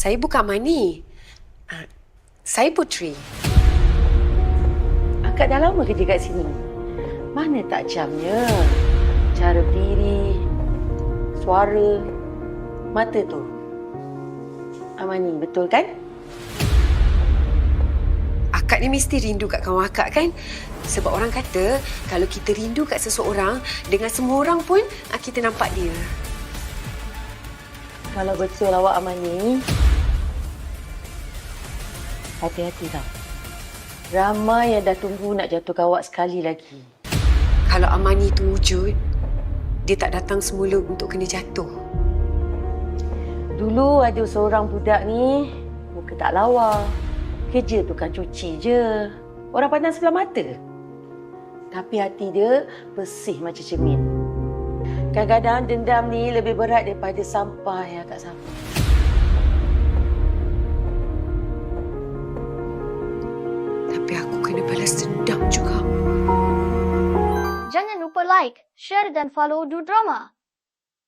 Saya bukan Mani. Saya Putri. Akak dah lama kerja kat sini. Mana tak jamnya. Cara berdiri, suara, mata tu. Amani, betul kan? Akak ni mesti rindu kat kawan akak kan? Sebab orang kata kalau kita rindu kat seseorang, dengan semua orang pun kita nampak dia. Kalau betul awak Amani, hati-hati tau. Ramai yang dah tunggu nak jatuhkan awak sekali lagi. Kalau Amani tu wujud, dia tak datang semula untuk kena jatuh. Dulu ada seorang budak ni, muka tak lawa. Kerja tukang cuci je. Orang pandang sebelah mata. Tapi hati dia bersih macam cermin. Kadang-kadang dendam ni lebih berat daripada sampah yang akak sapu. Tapi aku kena balas dendam juga. Jangan lupa like, share dan follow Du Drama.